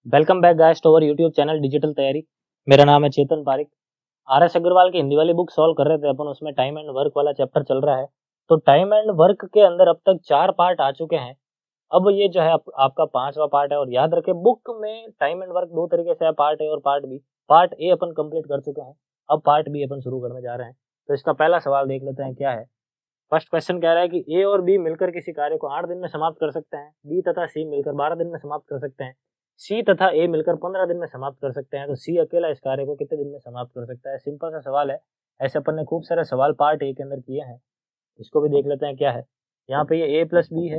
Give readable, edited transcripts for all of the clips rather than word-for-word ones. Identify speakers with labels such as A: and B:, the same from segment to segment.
A: Welcome back guys to our YouTube channel digital Taiyari. मेरा नाम है चेतन पारिक। आर.एस. अग्रवाल की हिंदी वाली बुक सॉल्व कर रहे थे अपन, उसमें टाइम एंड वर्क वाला चैप्टर चल रहा है। तो टाइम एंड वर्क के अंदर अब तक 4 पार्ट आ चुके हैं। अब ये जो है आपका 5वां पार्ट है। और याद रखें, बुक में टाइम एंड वर्क दो तरीके से है, पार्ट ए और पार्ट बी। पार्ट ए अपन कंप्लीट कर चुके हैं, अब पार्ट बी अपन शुरू करने जा रहे हैं। तो इसका पहला सवाल देख लेते हैं क्या है। फर्स्ट क्वेश्चन कह रहा है कि ए और बी मिलकर किसी कार्य को 8 दिन में समाप्त कर सकते हैं, बी तथा सी मिलकर 12 दिन में समाप्त कर सकते हैं, सी तथा ए मिलकर 15 दिन में समाप्त कर सकते हैं। तो सी अकेला इस कार्य को कितने दिन में समाप्त कर सकता है? सिंपल सा सवाल है। ऐसे अपन ने खूब सारे सवाल पार्ट ए के अंदर किए हैं, इसको भी देख लेते हैं क्या है। यहाँ पे ये ए प्लस बी है,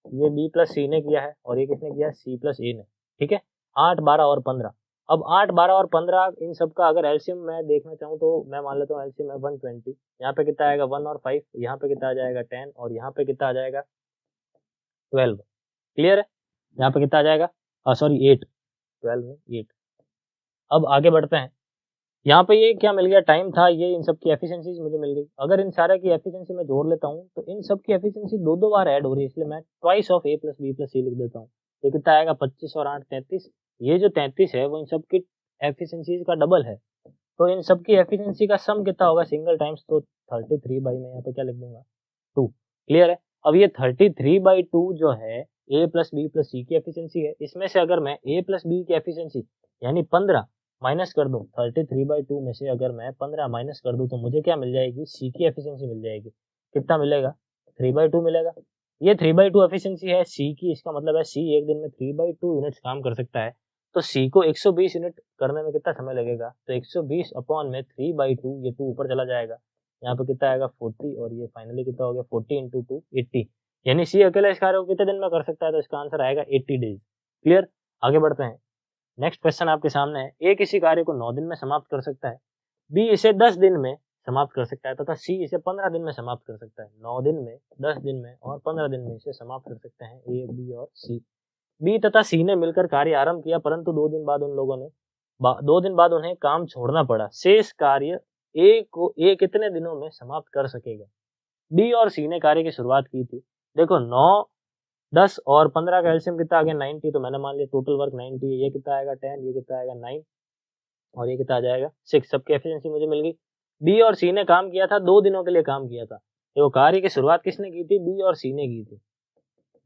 A: ये बी प्लस सी ने किया है, और ये किसने किया है? सी प्लस ए ने। ठीक है, 8, 12 और 15। अब 8, 12 और 15 इन सब का अगर एलसीएम मैं देखना चाहूँ तो मैं मान लेता हूँ एलसीएम है 120। यहाँ पे कितना आएगा? 1 और 5, यहाँ पे कितना आ जाएगा? 10, और यहाँ पे कितना आ जाएगा? 12। क्लियर है? यहाँ पे कितना आ जाएगा? सॉरी 8, 12 में 8। अब आगे बढ़ते हैं। यहाँ पे ये क्या मिल गया? टाइम था, ये इन सब की एफिशिएंसीज मुझे मिल गई। अगर इन सारे की एफिशिएंसी मैं जोड़ लेता हूँ तो इन सब की एफिशिएंसी दो दो बार ऐड हो रही है, इसलिए मैं twice of A plus B plus C लिख देता हूँ। ये कितना आएगा? 25 और 8 33। ये जो 33 है वो इन सब की एफिशिएंसीज का डबल है। तो इन सब की एफिशिएंसी का सम कितना होगा सिंगल टाइम्स? तो 33 बाई मैं यहाँ पे क्या लिख दूंगा? 2। क्लियर है? अब ये 33/2 जो है ए प्लस बी प्लस सी की एफिशिएंसी है। इसमें से अगर मैं ए प्लस बी की एफिशिएंसी यानी 15 माइनस कर दूं, 33/2 में से अगर मैं 15 माइनस कर दूं तो मुझे क्या मिल जाएगी? सी की एफिशिएंसी मिल जाएगी। कितना मिलेगा? 3/2 मिलेगा। ये 3/2 एफिशिएंसी है सी की, इसका मतलब है सी एक दिन में 3/2 यूनिट्स काम कर सकता है। तो सी को 120 यूनिट करने में कितना समय लगेगा? तो 120 अपॉन में 3/2, ये 2 ऊपर चला जाएगा, यहाँ पे कितना आएगा? 40, और ये फाइनली कितना हो गया? 40 इंटू 2 80। यानी सी अकेला इस कार्य को कितने दिन में कर सकता है? तो इसका आंसर आएगा 80 डेज। क्लियर? आगे बढ़ते हैं। नेक्स्ट क्वेश्चन आपके सामने है। ए किसी कार्य को 9 दिन में समाप्त कर सकता है, बी इसे 10 दिन में समाप्त कर सकता है तथा सी इसे 15 दिन में समाप्त कर सकता है। 9 दिन में, 10 दिन में और 15 दिन में इसे समाप्त कर सकते हैं ए, बी और सी। बी तथा सी ने मिलकर कार्य आरंभ किया, परंतु 2 दिन बाद उन लोगों ने 2 दिन बाद उन्हें काम छोड़ना पड़ा। शेष कार्य ए को ए कितने दिनों में समाप्त कर सकेगा? बी और सी ने कार्य की शुरुआत की थी। देखो 9, 10 और 15 का एलसीएम कितना आ गया? 90। तो मैंने मान लिया टोटल वर्क 90 है। ये कितना आएगा? 10, ये कितना आएगा? 9, और ये कितना आ जाएगा? 6। सबकी एफिशिएंसी मुझे मिल गई। बी और सी ने काम किया था, 2 दिनों के लिए काम किया था। देखो कार्य की शुरुआत किसने की थी? बी और सी ने की थी।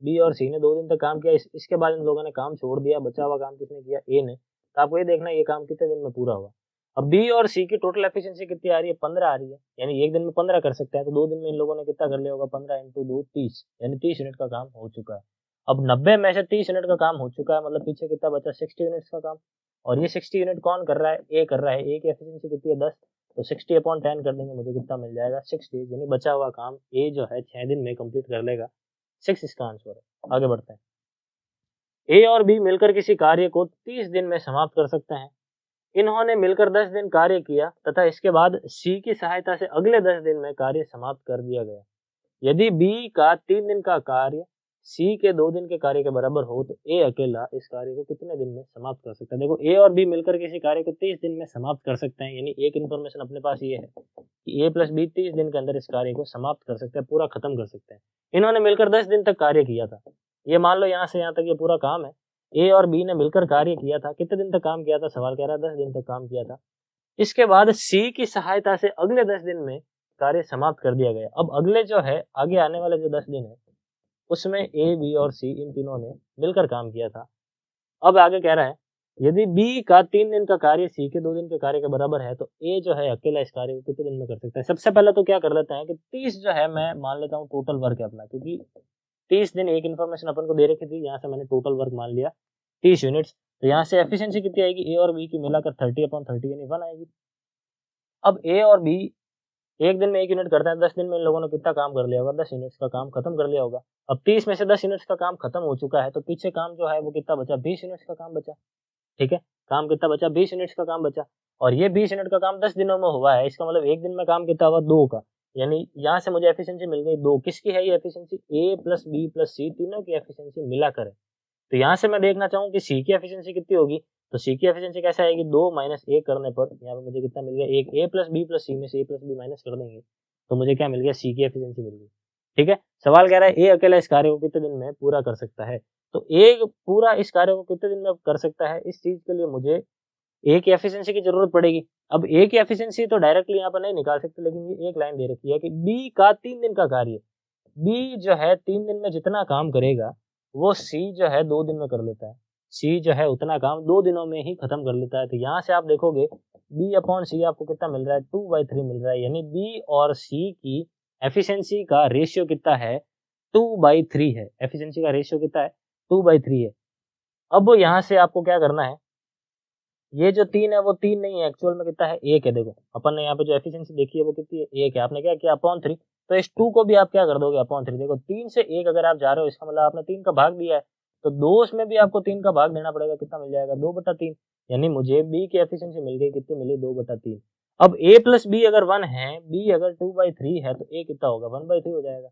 A: बी और सी ने 2 दिन तक काम किया, इसके बाद इन लोगों ने काम छोड़ दिया। बचा हुआ काम किसने किया? ए ने। तो आपको ये देखना है ये काम कितने दिन में पूरा हुआ। अब बी और सी की टोटल एफिशिएंसी कितनी आ रही है? 15 आ रही है, यानी एक दिन में 15 कर सकते हैं। तो 2 दिन में इन लोगों ने कितना कर लिया होगा? 15 इंटू 2 30, यानी 30 यूनिट का काम हो चुका है। अब 90 में से 30 यूनिट का काम हो चुका है, मतलब पीछे कितना बचा? 60 यूनिट्स का काम। और ये 60 यूनिट कौन कर रहा है? ए कर रहा है। ए की एफिशिएंसी कितनी है? 10। तो 60 अपॉन 10 कर देंगे, मुझे कितना मिल जाएगा? 6 डेज, यानी बचा हुआ काम ए जो है 6 दिन में कंप्लीट कर लेगा। 6 इसका आंसर है। आगे बढ़ते हैं। ए और बी मिलकर किसी कार्य को 30 दिन में समाप्त कर सकते हैं। इन्होंने मिलकर 10 दिन कार्य किया तथा इसके बाद सी की सहायता से अगले 10 दिन में कार्य समाप्त कर दिया गया। यदि बी का 3 दिन का कार्य सी के 2 दिन के कार्य के बराबर हो तो ए अकेला इस कार्य को कितने दिन में समाप्त कर सकता है? देखो ए और बी मिलकर किसी कार्य को 30 दिन में समाप्त कर सकते हैं, यानी एक इन्फॉर्मेशन अपने पास ये है कि ए प्लस बी 30 दिन के अंदर इस कार्य को समाप्त कर सकते हैं, पूरा खत्म कर सकते हैं। इन्होंने मिलकर 10 दिन तक कार्य किया था। ये मान लो यहाँ से यहाँ तक ये पूरा काम है। ए और बी ने मिलकर कार्य किया था, कितने दिन तक काम किया था? सवाल कह रहा है 10 दिन तक काम किया था। इसके बाद सी की सहायता से अगले 10 दिन में कार्य समाप्त कर दिया गया। अब अगले जो है आगे आने वाले जो 10 दिन है उसमें ए, बी और सी इन तीनों ने मिलकर काम किया था। अब आगे कह रहा है यदि बी का 3 दिन का कार्य सी के 2 दिन के कार्य के बराबर है तो ए जो है अकेला इस कार्य को कितने दिन में कर सकता है? सबसे पहले तो क्या कर लेते हैं कि 30 जो है मैं मान लेता हूँ टोटल वर्क है अपना, क्योंकि 30 दिन एक इन्फॉर्मेशन अपन को दे रखी थी, यहाँ से मैंने टोटल वर्क मान लिया 30 यूनिट्स। तो यहाँ से एफिशिएंसी कितनी आएगी? ए और बी की मिलाकर 30/30 यानी 1 आएगी। अब ए और बी एक दिन में 1 यूनिट करते हैं, 10 दिन में इन लोगों ने कितना काम कर लिया होगा? 10 यूनिट्स का काम खत्म कर लिया होगा। अब 30 में से 10 यूनिट्स का काम खत्म हो चुका है, तो पीछे काम जो है वो कितना बचा? 20 यूनिट्स का काम बचा। ठीक है, काम कितना बचा? 20 यूनिट्स का काम बचा। और ये 20 यूनिट का काम 10 दिनों में हुआ है, इसका मतलब एक दिन में काम कितना हुआ? 2 का। यानी यहाँ से मुझे एफिशिएंसी मिल गई 2। किसकी है ये एफिशिएंसी? ए प्लस बी प्लस सी तीनों की एफिशिएंसी मिलाकर है। तो यहाँ से मैं देखना चाहूँ कि सी की एफिशिएंसी कितनी होगी, तो सी की एफिशिएंसी कैसे आएगी? 2 माइनस 1 करने पर यहाँ पे मुझे कितना मिल गया? 1। ए प्लस बी प्लस सी में से ए प्लस बी माइनस कर देंगे तो मुझे क्या मिल गया? सी की एफिशिएंसी मिल गई। ठीक है, सवाल कह रहा है ए अकेला इस कार्य को कितने दिन में पूरा कर सकता है? तो एक पूरा इस कार्य को कितने दिन में कर सकता है, इस चीज के लिए मुझे ए की एफिशिएंसी की जरूरत पड़ेगी। अब ए की एफिशिएंसी तो डायरेक्टली यहाँ पर नहीं निकाल सकते, लेकिन ये एक लाइन दे रखी है कि बी का 3 दिन का कार्य, बी जो है 3 दिन में जितना काम करेगा वो सी जो है 2 दिन में कर लेता है, सी जो है उतना काम 2 दिनों में ही खत्म कर लेता है। तो यहाँ से आप देखोगे बी अपॉन सी आपको कितना मिल रहा है, 2/3 मिल रहा है, यानी बी और सी की एफिशिएंसी का रेशियो कितना है, 2/3 है। एफिशिएंसी का रेशियो कितना है, 2/3 है। अब यहाँ से आपको क्या करना है, ये जो 3 है वो 3 नहीं है, एक्चुअल में कितना है, 1 है। देखो अपन ने यहाँ पे जो एफिशिएंसी देखी है वो कितनी है, 1 है। आपने क्या किया, अपॉन 3, तो इस 2 को भी आप क्या कर दोगे, अपॉन 3। देखो 3 से 1 अगर आप जा रहे हो, इसका मतलब आपने 3 का भाग दिया है, तो 2 उसमें भी आपको 3 का भाग देना पड़ेगा। कितना मिल जाएगा, 2/3, यानी मुझे बी की एफिशिएंसी मिल गई, कितनी मिली, 2/3। अब ए प्लस बी अगर 1 है, बी अगर 2/3 है, तो ए कितना होगा, 1/3 हो जाएगा।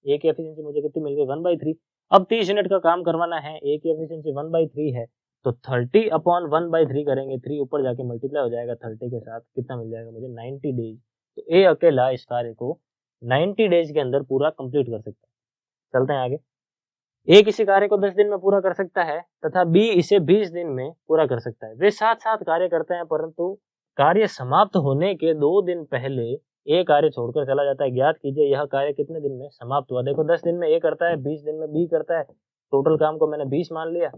A: ए की एफिशिएंसी मुझे कितनी मिल गई, 1/3। अब 30 यूनिट का काम करवाना है, ए की एफिशिएंसी 1/3 है, तो 30/1/3 करेंगे, 3 ऊपर जाके मल्टीप्लाई हो जाएगा 30 के साथ, कितना मिल जाएगा मुझे, 90 डेज। तो ए अकेला इस कार्य को 90 डेज के अंदर पूरा कंप्लीट कर सकता है। चलते हैं आगे। ए किसी कार्य को 10 दिन में पूरा कर सकता है तथा बी इसे 20 दिन में पूरा कर सकता है। वे साथ साथ कार्य करते हैं, परंतु कार्य समाप्त होने के 2 दिन पहले ए कार्य छोड़कर चला जाता है। ज्ञात कीजिए यह कार्य कितने दिन में समाप्त हुआ। देखो 10 दिन में ए करता है, 20 दिन में बी करता है, टोटल काम को मैंने 20 मान लिया।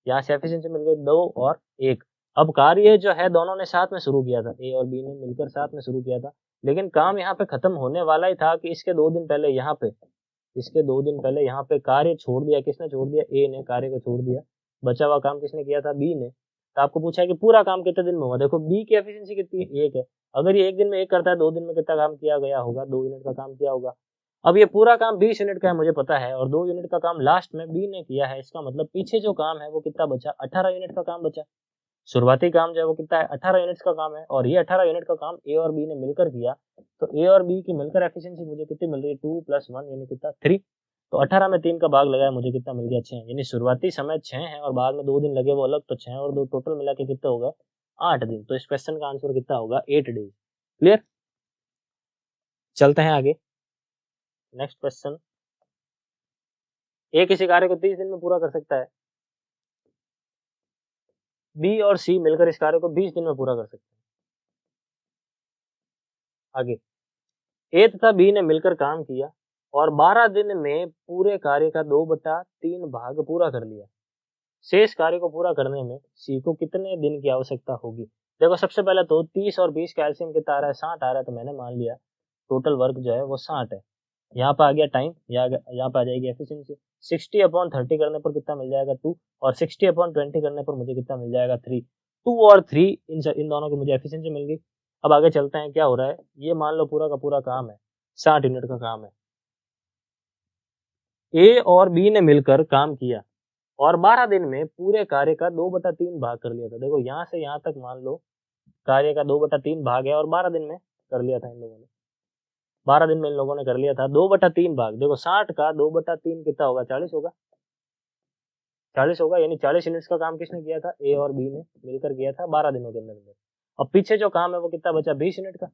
A: यहाँ से एफिशिएंसी मिल गई 2 और 1। अब कार्य जो है दोनों ने साथ में शुरू किया था, ए और बी ने मिलकर साथ में शुरू किया था, लेकिन काम यहाँ पे खत्म होने वाला ही था कि इसके 2 दिन पहले यहाँ पे, इसके 2 दिन पहले यहाँ पे कार्य छोड़ दिया। किसने छोड़ दिया, ए ने कार्य को छोड़ दिया। बचा हुआ काम किसने किया था, बी ने। तो आपको पूछा है कि पूरा काम कितने दिन में हुआ। देखो बी की एफिशिएंसी कितनी है, 1 है। अगर ये 1 दिन में 1 करता है, 2 दिन में कितना काम किया गया होगा, 2 यूनिट का काम किया होगा। अब ये पूरा काम 20 यूनिट का है मुझे पता है, और 2 यूनिट का काम लास्ट में बी ने किया है। इसका मतलब पीछे जो काम है वो कितना बचा, 18 यूनिट का काम बचा। शुरुआती काम जो है वो कितना है, 18 यूनिट्स का काम है, और ये 18 यूनिट का काम ए और बी ने मिलकर किया। तो ए और बी की मिलकर एफिशिएंसी मुझे कितनी मिल रही है, 2 + 1 यानी कितना, 3। तो 18 में 3 का भाग लगाया, मुझे कितना मिल गया, 6। यानी शुरुआती समय 6 है और बाद में 2 दिन लगे वो अलग, तो 6 और 2 टोटल मिला के कितना होगा, 8 दिन। तो इस क्वेश्चन का आंसर कितना होगा, 8 डेज। क्लियर। चलते हैं आगे। नेक्स्ट क्वेश्चन, ए किसी कार्य को 30 दिन में पूरा कर सकता है, बी और सी मिलकर इस कार्य को 20 दिन में पूरा कर सकते हैं। आगे, ए तथा बी ने मिलकर काम किया और 12 दिन में पूरे कार्य का 2/3 भाग पूरा कर लिया। शेष कार्य को पूरा करने में सी को कितने दिन की आवश्यकता होगी। देखो सबसे पहले तो 30 और 20 कैल्शियम कितना आ रहा है, 60 आ रहा है, तो मैंने मान लिया टोटल वर्क जो है वो 60 है। यहाँ पे आ गया टाइम, यहाँ पे आ जाएगी एफिशिएंसी। 60/30 करने पर कितना मिल जाएगा, 2, और 60/20 करने पर मुझे कितना मिल जाएगा, 3। 2 और 3 इन दोनों की मुझे एफिशिएंसी मिल गई। अब आगे चलते हैं, क्या हो रहा है, ये मान लो पूरा का पूरा काम है, 60 यूनिट का काम है। ए और बी ने मिलकर काम किया और 12 दिन में पूरे कार्य का 2/3 भाग कर लिया था। देखो यहाँ से यहाँ तक मान लो कार्य का 2/3 भाग है और 12 दिन में कर लिया था इन लोगों ने। 12 दिन में इन लोगों ने कर लिया था 2/3 भाग। देखो 60 का 2/3 कितना होगा, 40 होगा। 40 होगा, यानी 40 यूनिट्स का काम किसने किया था, ए और बी ने मिलकर किया था 12 दिनों के अंदर। अब पीछे जो काम है वो कितना बचा, 20 यूनिट का।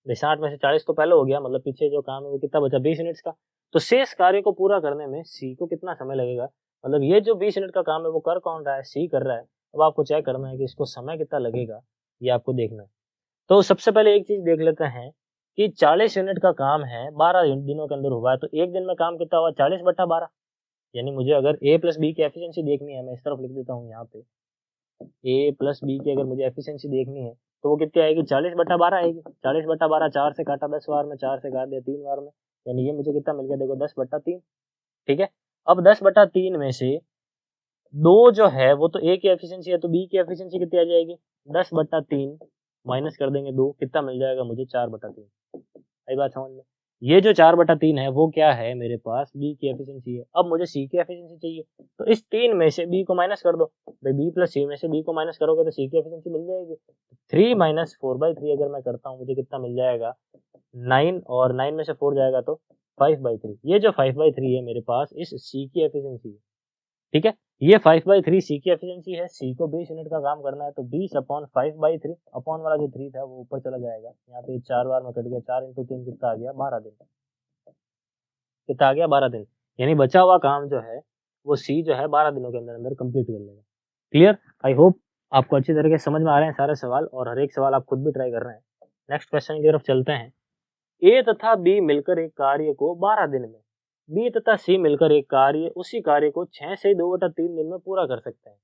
A: 60 में से 40 तो पहले हो गया, मतलब पीछे जो काम है वो कितना बचा, 20 यूनिट्स का। तो शेष कार्य को पूरा करने में सी को कितना समय लगेगा, मतलब ये जो 20 यूनिट का काम है वो कर कौन रहा है, सी कर रहा है। अब आपको चेक करना है कि इसको समय कितना लगेगा, ये आपको देखना है। तो सबसे पहले एक चीज देख लेते हैं कि 40 यूनिट का काम है, 12 दिनों के अंदर हुआ है, तो एक दिन में काम कितना हुआ, 40/12। यानी मुझे अगर ए प्लस बी की एफिशिएंसी देखनी है, मैं इस तरफ लिख देता हूँ यहाँ पे, ए प्लस बी की अगर मुझे एफिशिएंसी देखनी है तो वो कितनी आएगी, 40/12 आएगी। 40/12 4 से काटा 10 बार में, 4 से काट दिया 3 बार में, यानी ये मुझे कितना मिल गया, देखो 10/3। ठीक है। अब 10/3 में से 2 जो है वो तो ए की एफिशिएंसी है, तो बी की एफिशिएंसी कितनी आ जाएगी, 10/3 माइनस कर देंगे 2, कितना मिल जाएगा मुझे, 4/3। आई बात समझ में। ये जो 4/3 है वो क्या है, मेरे पास बी की एफिशिएंसी है। अब मुझे सी की एफिशिएंसी चाहिए, तो इस 3 में से बी को माइनस कर दो। भाई बी प्लस सी में से बी को माइनस करोगे तो सी की एफिशिएंसी मिल जाएगी। 3 - 4/3 अगर मैं करता हूँ, मुझे कितना मिल जाएगा, 9, और 9 में से 4 जाएगा तो 5/3। ये जो 5/3 है मेरे पास, इस सी की एफिशिएंसी है। ठीक है। ये 5/3 सी की एफिशिएंसी है। सी को 20 यूनिट का काम करना है, तो 20/5/3, अपॉन वाला जो 3 था वो ऊपर चला जाएगा। यहाँ पे 4 बार में कट गया, 4 × 3 कितना आ गया, 12 दिन। कितना आ गया, 12 दिन। यानी बचा हुआ काम जो है वो सी जो है 12 दिनों के अंदर अंदर कंप्लीट कर लेगा। क्लियर? आई होप आपको अच्छी तरीके से समझ में आ रहे हैं सारे सवाल और हर एक सवाल आप खुद भी ट्राई कर रहे हैं। नेक्स्ट क्वेश्चन की तरफ चलते हैं। ए तथा बी मिलकर एक कार्य को 12 दिन में, बी तथा सी मिलकर एक कार्य उसी कार्य को 6 से 2/3 दिन में पूरा कर सकते हैं।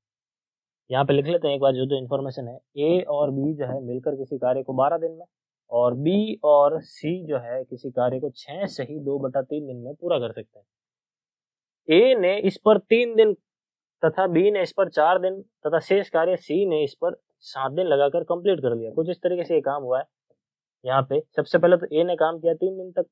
A: यहाँ पे लिख लेते हैं एक बार जो जो इन्फॉर्मेशन है। ए और बी जो है मिलकर किसी कार्य को 12 दिन में, और बी और सी जो है किसी कार्य को 6 से ही 2/3 दिन में पूरा कर सकते हैं। ए ने इस पर 3 दिन तथा बी ने इस पर 4 दिन तथा शेष कार्य सी ने इस पर 7 दिन लगाकर कंप्लीट कर लिया। कुछ इस तरीके से ये काम हुआ है। यहाँ पे सबसे पहले तो ए ने काम किया 3 दिन तक,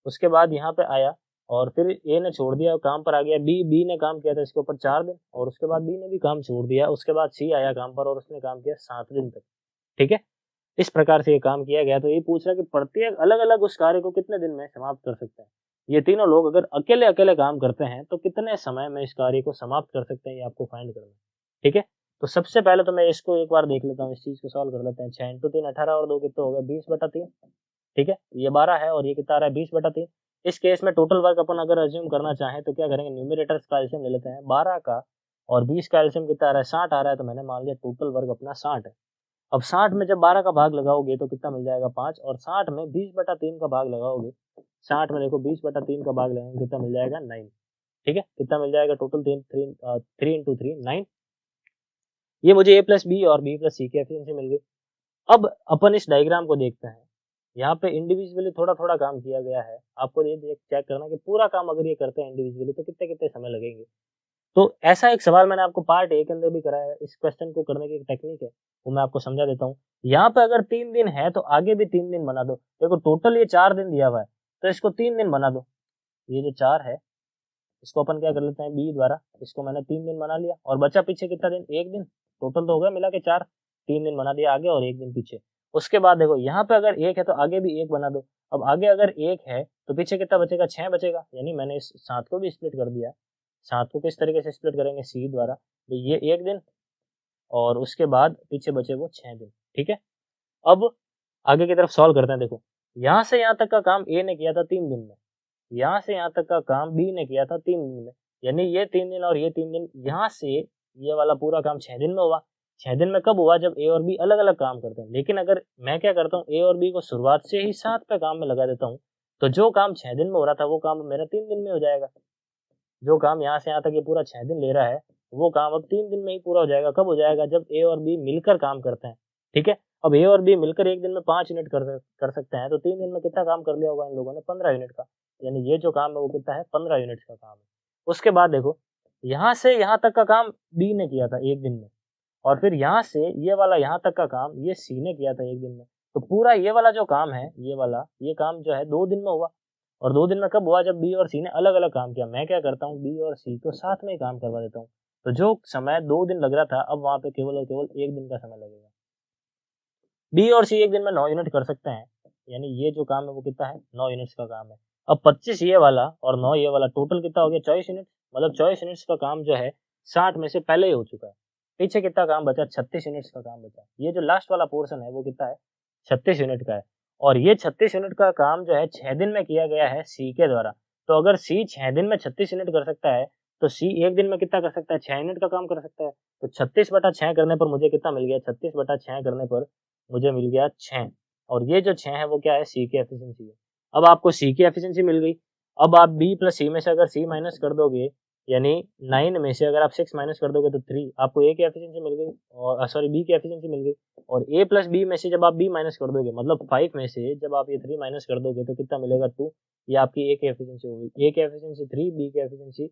A: उसके बाद यहाँ पे आया और फिर ए ने छोड़ दिया, काम पर आ गया बी ने काम किया था इसके ऊपर 4 दिन, और उसके बाद बी ने भी काम छोड़ दिया, उसके बाद सी आया काम पर और उसने काम किया 7 दिन तक। ठीक है, इस प्रकार से ये काम किया गया। तो ये पूछ रहा है कि प्रत्येक अलग अलग उस कार्य को कितने दिन में समाप्त कर सकते हैं। ये तीनों लोग अगर अकेले अकेले काम करते हैं तो कितने समय में इस कार्य को समाप्त कर सकते हैं, ये आपको फाइंड करना है। ठीक है, तो सबसे पहले तो मैं इसको एक बार देख लेता हूँ, इस चीज को सॉल्व कर लेते हैं। 6 × 3 18 और 2 कितना हो गया 20/3। ठीक है, ये 12 है और ये कितना आ रहा है 20/3। इस केस में टोटल वर्क अपन अगर अज्यूम करना चाहें तो क्या करेंगे, न्यूमरेटर्स का एलसीएम ले लेते हैं। 12 का और 20 का एलसीएम कितना आ रहा है 60 आ रहा है, तो मैंने मान लिया टोटल वर्क अपना 60 है। अब 60 में जब 12 का भाग लगाओगे तो कितना मिल जाएगा 5, और 60 में 20/3 का भाग लगाओगे, 60 में देखो 20/3 का भाग लगाएंगे कितना मिल जाएगा 9। ठीक है, कितना मिल जाएगा टोटल 3 × 3 9। ये मुझे a + b और b + c की एफिशिएंसी मिल गई। अब अपन इस डायग्राम को देखते हैं। यहाँ पे इंडिविजुअली थोड़ा थोड़ा काम किया गया है, आपको ये चेक करना कि पूरा काम अगर ये करते हैं इंडिविजुअली तो कितने कितने समय लगेंगे। तो ऐसा एक सवाल मैंने आपको पार्ट ए के अंदर भी कराया है। इस क्वेश्चन को करने की एक टेक्निक है, वो मैं आपको समझा देता हूँ। यहाँ पे अगर 3 दिन है तो आगे भी 3 दिन बना दो। देखो टोटल ये 4 दिन दिया हुआ है तो इसको 3 दिन बना दो। ये जो 4 है इसको अपन क्या कर लेते हैं बी द्वारा, इसको मैंने 3 दिन बना लिया और बचा पीछे कितना दिन 1 दिन। टोटल तो हो गया मिला के 4, 3 दिन बना दिया आगे और 1 दिन पीछे। उसके बाद देखो यहाँ पे अगर 1 है तो आगे भी 1 बना दो। अब आगे अगर 1 है तो पीछे कितना बचेगा 6 बचेगा, यानी मैंने इस 7 को भी स्प्लिट कर दिया। 7 को किस तरीके से स्प्लिट करेंगे सी द्वारा, तो ये 1 दिन और उसके बाद पीछे बचे वो 6 दिन। ठीक है, अब आगे की तरफ सॉल्व करते हैं। देखो यहाँ से यहाँ तक का काम ए ने किया था 3 दिन में, यहाँ से यहाँ तक का काम बी ने किया था 3 दिन में, यानी ये 3 दिन और ये 3 दिन। यहाँ से ये वाला पूरा काम 6 दिन में हुआ। 6 दिन में कब हुआ, जब ए और बी अलग अलग काम करते हैं। लेकिन अगर मैं क्या करता हूँ ए और बी को शुरुआत से ही साथ पे काम में लगा देता हूँ, तो जो काम 6 दिन में हो रहा था वो काम मेरा 3 दिन में हो जाएगा। जो काम यहाँ से यहाँ तक ये पूरा 6 दिन ले रहा है वो काम अब 3 दिन में ही पूरा हो जाएगा। कब हो जाएगा, जब ए और बी मिलकर काम करते हैं। ठीक है, अब ए और बी मिलकर एक दिन में 5 यूनिट कर सकते हैं, तो 3 दिन में कितना काम कर लिया होगा इन लोगों ने 15 यूनिट का, यानी ये जो काम है वो कितना है 15 यूनिट्स का काम है। उसके बाद देखो यहाँ से यहाँ तक का काम बी ने किया था 1 दिन में, और फिर यहाँ से ये वाला यहाँ तक का काम ये सी ने किया था 1 दिन में। तो पूरा ये वाला जो काम है ये वाला ये काम जो है 2 दिन में हुआ। और 2 दिन में कब हुआ, जब बी और सी ने अलग अलग काम किया। मैं क्या करता हूँ बी और सी को साथ में ही काम करवा देता हूँ, तो जो समय 2 दिन लग रहा था अब वहां पे केवल और केवल 1 दिन का समय लगेगा। बी और सी 1 दिन में 9 यूनिट कर सकते हैं, यानी ये जो काम है वो कितना है 9 यूनिट्स का काम है। अब 25 ये वाला और 9 ये वाला टोटल कितना हो गया 24 यूनिट, मतलब 24 यूनिट्स का काम जो है 60 में से पहले ही हो चुका है। पीछे कितना काम बचा 36 यूनिट्स का काम बचा। ये जो लास्ट वाला पोर्शन है वो कितना है 36 यूनिट का है, और ये 36 यूनिट का काम जो है 6 दिन में किया गया है सी के द्वारा। तो अगर सी 6 दिन में 36 यूनिट कर सकता है तो सी 1 दिन में कितना कर सकता है 6 यूनिट का काम कर सकता है। तो 36/6 करने पर मुझे कितना मिल गया, 36/6 करने पर मुझे मिल गया 6, और ये जो 6 है वो क्या है सी की एफिशिएंसी है। अब आपको सी की एफिशिएंसी मिल गई। अब आप बी प्लस सी में से अगर सी माइनस कर दोगे, यानी 9 में से अगर आप 6 माइनस कर दोगे तो 3, आपको ए की एफिशिएंसी मिल गई, और सॉरी बी की एफिशिएंसी मिल गई। और ए प्लस बी में से जब आप बी माइनस कर दोगे, मतलब 5 में से जब आप ये 3 माइनस कर दोगे तो कितना मिलेगा 2। ये आपकी ए की एफिशिएंसी होगी। ए की एफिशिएंसी 3, बी की एफिशिएंसी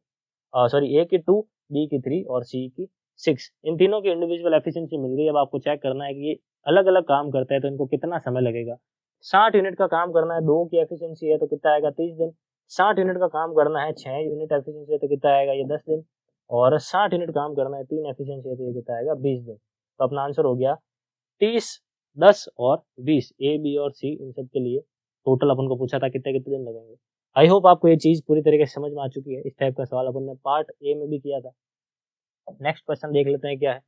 A: सॉरी ए की 2, बी की 3 और सी की 6। इन तीनों की इंडिविजुअल एफिशिएंसी मिल गई। अब आपको चेक करना है कि ये अलग अलग काम करते हैं तो इनको कितना समय लगेगा। 60 यूनिट का काम करना है, 2 की एफिशिएंसी है तो कितना आएगा 30 दिन। 60 यूनिट का काम करना है, 6 यूनिट एफिशिएंसी है तो कितना आएगा ये 10 दिन। और 60 यूनिट काम करना है, 3 एफिशिएंसी है तो ये कितना आएगा 20 दिन। तो अपना आंसर हो गया 30, 10 और 20, ए बी और सी इन सब के लिए टोटल अपन को पूछा था कितने कितने दिन लगेंगे। आई होप आपको ये चीज पूरी तरीके से समझ में आ चुकी है। इस टाइप का सवाल अपन ने पार्ट ए में भी किया था। नेक्स्ट क्वेश्चन देख लेते हैं क्या है।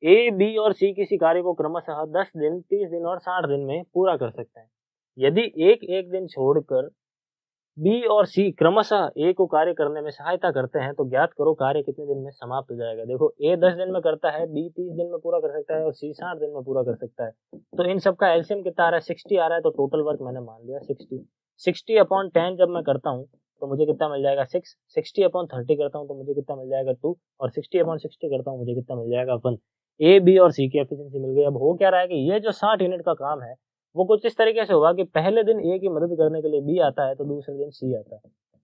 A: ए बी और सी किसी कार्य को क्रमशः 10 दिन, 30 दिन और 60 दिन में पूरा कर सकते हैं। यदि एक एक दिन छोड़कर बी और सी क्रमशः ए को कार्य करने में सहायता करते हैं तो ज्ञात करो कार्य कितने दिन में समाप्त हो जाएगा। देखो ए 10 दिन में करता है, बी 30 दिन में पूरा कर सकता है और सी 60 दिन में पूरा कर सकता है। तो इन सब का एलसीएम कितना आ रहा है, 60 आ रहा है। तो टोटल वर्क मैंने मान लिया 60 अपॉन 10 जब मैं करता हूँ तो मुझे कितना मिल जाएगा 6। 60 अपॉन 30 करता हूँ तो मुझे कितना मिल जाएगा 2 और 60 अपॉन 60 करता हूँ मुझे कितना मिल जाएगा 1। ए बी और सी की एफिशिएंसी मिल गई। अब हो क्या रहा है कि ये जो 60 यूनिट का काम है वो कुछ इस तरीके से होगा कि पहले दिन ए की मदद करने के लिए बी आता है तो दूसरे दिन सी आता है,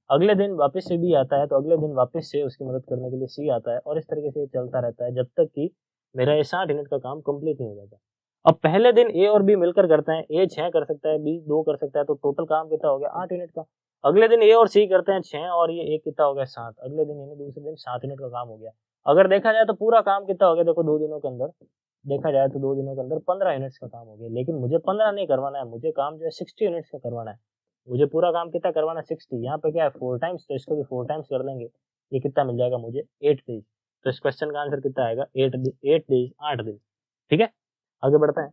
A: अगले दिन वापस से बी आता है तो अगले दिन वापस से उसकी मदद करने के लिए सी आता है और इस तरीके से चलता रहता है जब तक कि मेरा ये 60 यूनिट का काम कंप्लीट नहीं हो जाता। अब पहले दिन ए और बी मिलकर करते हैं, ए 6 कर सकता है, बी 2 कर सकता है, तो टोटल काम कितना हो गया 8 यूनिट का। अगले दिन ए और सी करते हैं 6 और ये एक कितना हो गया 7, अगले दिन यानी दूसरे दिन 7 यूनिट का काम हो गया। अगर देखा जाए तो पूरा काम कितना हो गया, देखो 2 दिनों के अंदर देखा जाए तो 2 दिनों के अंदर 15 यूनिट्स का काम हो गया। लेकिन मुझे 15 नहीं करवाना है, मुझे काम जो है 60 यूनिट्स का करवाना है। मुझे पूरा काम कितना करवाना है 60। यहाँ पे क्या है 4 टाइम्स, तो इसको भी 4 टाइम्स कर देंगे। ये कितना मिल जाएगा मुझे 8 डेज। तो इस क्वेश्चन का आंसर कितना आएगा 8 डेज 8 दिन। ठीक है, आगे बढ़ते हैं।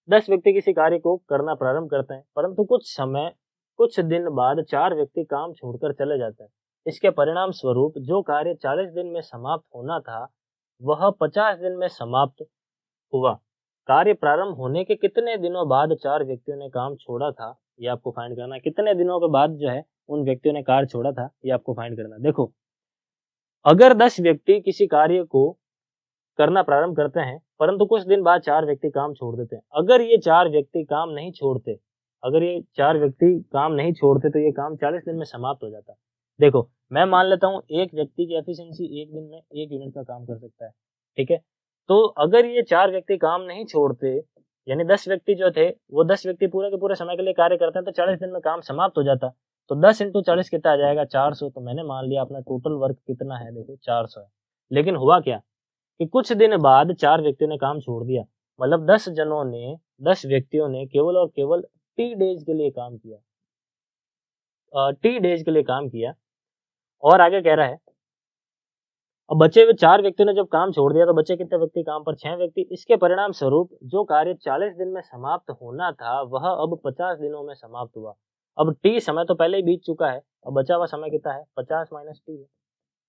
A: 10 व्यक्ति किसी कार्य को करना प्रारंभ करते हैं परंतु कुछ दिन बाद 4 व्यक्ति काम छोड़कर चले जाते हैं। इसके परिणाम स्वरूप जो कार्य 40 दिन में समाप्त होना था वह 50 दिन में समाप्त हुआ। कार्य प्रारंभ होने के कितने दिनों बाद 4 व्यक्तियों ने काम छोड़ा था, ये आपको फाइंड करना है। कितने दिनों के बाद जो है उन व्यक्तियों ने कार्य छोड़ा था, ये आपको फाइंड करना है। देखो, अगर 10 व्यक्ति किसी कार्य को करना प्रारंभ करते हैं परंतु कुछ दिन बाद 4 व्यक्ति काम छोड़ देते हैं। अगर ये 4 व्यक्ति काम नहीं छोड़ते, अगर ये 4 व्यक्ति काम नहीं छोड़ते तो ये काम 40 दिन में समाप्त हो जाता है। देखो, मैं मान लेता हूँ एक व्यक्ति की एफिशिएंसी एक दिन में 1 यूनिट का काम कर सकता है। ठीक है, तो अगर ये 4 व्यक्ति काम नहीं छोड़ते, यानी 10 व्यक्ति जो थे वो 10 व्यक्ति पूरे के पूरे समय के लिए कार्य करते हैं तो 40 दिन में काम समाप्त हो जाता। तो 10 इंटू 40 कितना आ जाएगा 400। तो मैंने मान लिया अपना टोटल वर्क कितना है, देखो 400 है। लेकिन हुआ क्या कि कुछ दिन बाद 4 व्यक्तियों ने काम छोड़ दिया, मतलब 10 व्यक्तियों ने केवल और केवल टी डेज के लिए काम किया, टी डेज के लिए काम किया। और आगे कह रहा है अब बचे हुए 4 व्यक्तियों ने जब काम छोड़ दिया तो बचे कितने व्यक्ति काम पर, 6 व्यक्ति। इसके परिणाम स्वरूप जो कार्य 40 दिन में समाप्त होना था वह अब 50 दिनों में समाप्त हुआ। अब टी समय तो पहले ही बीत चुका है, अब बचा हुआ समय कितना है 50 माइनस टी है।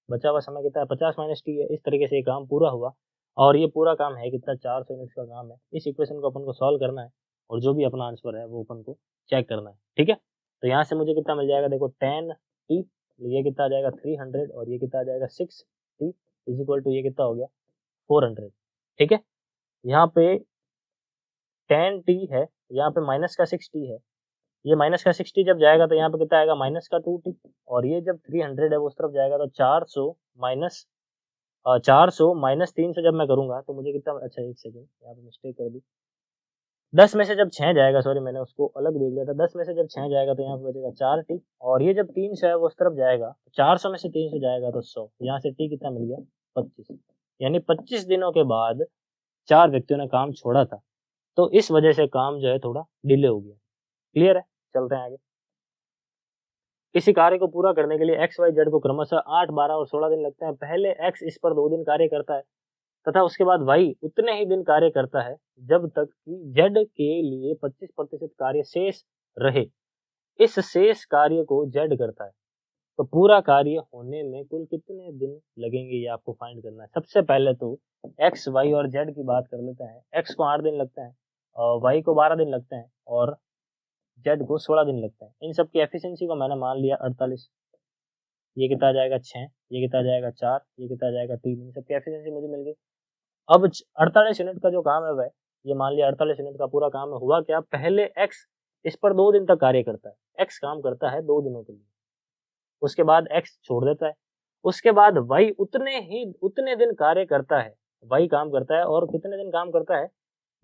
A: बचा हुआ समय कितना है 50 माइनस टी है। इस तरीके से ये काम पूरा हुआ और ये पूरा काम है कितना 400 यूनिट्स का काम है। इस इक्वेशन को अपन को सॉल्व करना है और जो भी अपना आंसर है वो अपन को चेक करना है। ठीक है, तो यहाँ से मुझे कितना मिल जाएगा, देखो 10 टी, ये कितना आ जाएगा 300 और ये कितना आ जाएगा 6 टी इज इक्वल टू ये कितना हो गया 400। ठीक है, यहाँ पे 10 टी है, यहाँ पे माइनस का 6 टी है। ये माइनस का 60 जब जाएगा तो यहाँ पे कितना आएगा माइनस का 2t और ये जब 300 है वो उस तरफ जाएगा तो 400 माइनस 300 जब मैं करूंगा तो मुझे कितना, अच्छा एक सेकंड यहाँ पे मिस्टेक कर दी। 10 में से जब 6 जाएगा, सॉरी मैंने उसको अलग देख लिया था, 10 में से जब 6 जाएगा तो यहाँ पे बचेगा 4t और ये जब 300 है वो उस तरफ जाएगा, 400 में से 300 जाएगा तो 100, यहाँ से t कितना मिल गया 25। यानी 25 दिनों के बाद 4 व्यक्तियों ने काम छोड़ा था तो इस वजह से काम जो है थोड़ा डिले हो गया। क्लियर है, चलते हैं आगे। किसी कार्य को पूरा करने के लिए एक्स वाई जेड को क्रमशः 8, 12 और 16 दिन लगते हैं। पहले एक्स इस पर 2 दिन कार्य करता है तथा उसके बाद वाई उतने ही दिन कार्य करता है जब तक कि जेड के लिए 25% कार्य शेष रहे। इस शेष कार्य को जेड करता है तो पूरा कार्य होने में कुल कितने दिन लगेंगे ये आपको फाइंड करना है। सबसे पहले तो एक्स वाई और जेड की बात कर लेते हैं। एक्स को 8 दिन लगते हैं और वाई को 12 दिन लगते हैं और जेड को 16 दिन लगता है। इन सब की एफिशिएंसी को मैंने मान लिया 48। ये कितना आ जाएगा 6, ये कितना आ जाएगा 4, ये कितना आ जाएगा 3। इन सब की एफिशिएंसी मुझे मिल गई। अब 48 यूनिट का जो काम है वह, ये मान लिया 48 यूनिट का पूरा काम है। हुआ क्या, पहले एक्स इस पर 2 दिन तक कार्य करता है, एक्स काम करता है 2 दिनों के लिए, उसके बाद एक्स छोड़ देता है। उसके बाद वाई उतने दिन कार्य करता है, वाई काम करता है और कितने दिन काम करता है,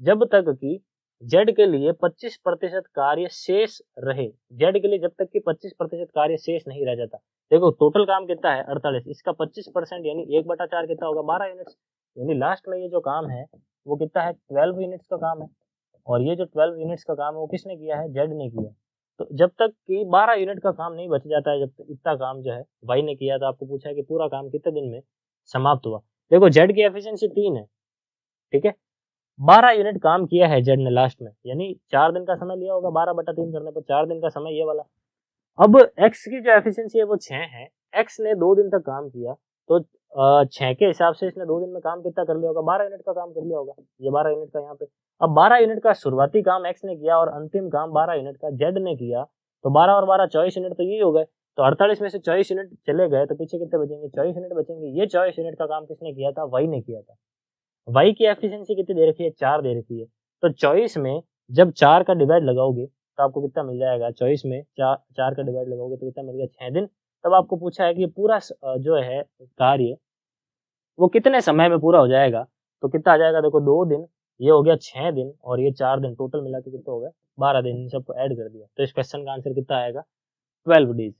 A: जब तक कि जेड के लिए 25% कार्य शेष रहे। जेड के लिए जब तक कि 25% कार्य शेष नहीं रह जाता। देखो टोटल काम कितना है 48, इसका 25% यानी 1/4 कितना होगा 12 यूनिट्स। यानी लास्ट में ये जो काम है वो कितना है 12 यूनिट्स का काम है और ये जो 12 यूनिट्स का काम है वो किसने किया है, जेड ने किया। तो जब तक कि 12 यूनिट का काम नहीं बच जाता है, जब तक इतना काम जो है वाई ने किया, तो आपको पूछा है कि पूरा काम कितने दिन में समाप्त हुआ। देखो जेड की एफिशिएंसी 3 है, ठीक है, 12 यूनिट काम किया है जेड ने लास्ट में, यानी 4 दिन का समय लिया होगा 12/3 करने पर, 4 दिन का समय ये वाला। अब x की जो एफिशिएंसी है वो 6 है, x ने 2 दिन तक काम किया, तो 6 के हिसाब से इसने 2 दिन में काम कितना कर लिया होगा, 12 यूनिट का काम कर लिया होगा, ये 12 यूनिट का यहाँ पे। अब 12 यूनिट का शुरुआती काम x ने किया और अंतिम काम 12 यूनिट का z ने किया, तो 12 और 12 24 यूनिट तो यही हो गए, तो 48 में से 24 यूनिट चले गए, तो पीछे कितने बचेंगे, 24 यूनिट बचेंगे। ये 24 यूनिट का काम किसने किया था, y ने किया था। y की एफिशिएंसी कितनी दे रखी है, 4 दे रखी है, तो 24 में जब 4 का डिवाइड लगाओगे तो आपको कितना मिल जाएगा, 24 में 4 का डिवाइड लगाओगे तो कितना मिल गया, 6 दिन। तब आपको पूछा है कि पूरा जो है कार्य वो कितने समय में पूरा हो जाएगा, तो कितना आ जाएगा, देखो 2 दिन, ये हो गया 6 दिन और ये 4 दिन, टोटल मिला के कितना हो गया, 12 दिन। इन सबको ऐड कर दिया तो इस क्वेश्चन का आंसर कितना आएगा, 12 डेज।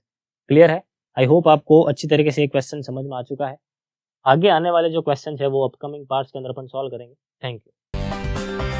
A: क्लियर है? आई होप आपको अच्छी तरीके से ये क्वेश्चन समझ में आ चुका है। आगे आने वाले जो क्वेश्चन है वो अपकमिंग पार्ट्स के अंदर अपन सॉल्व करेंगे। Thank you.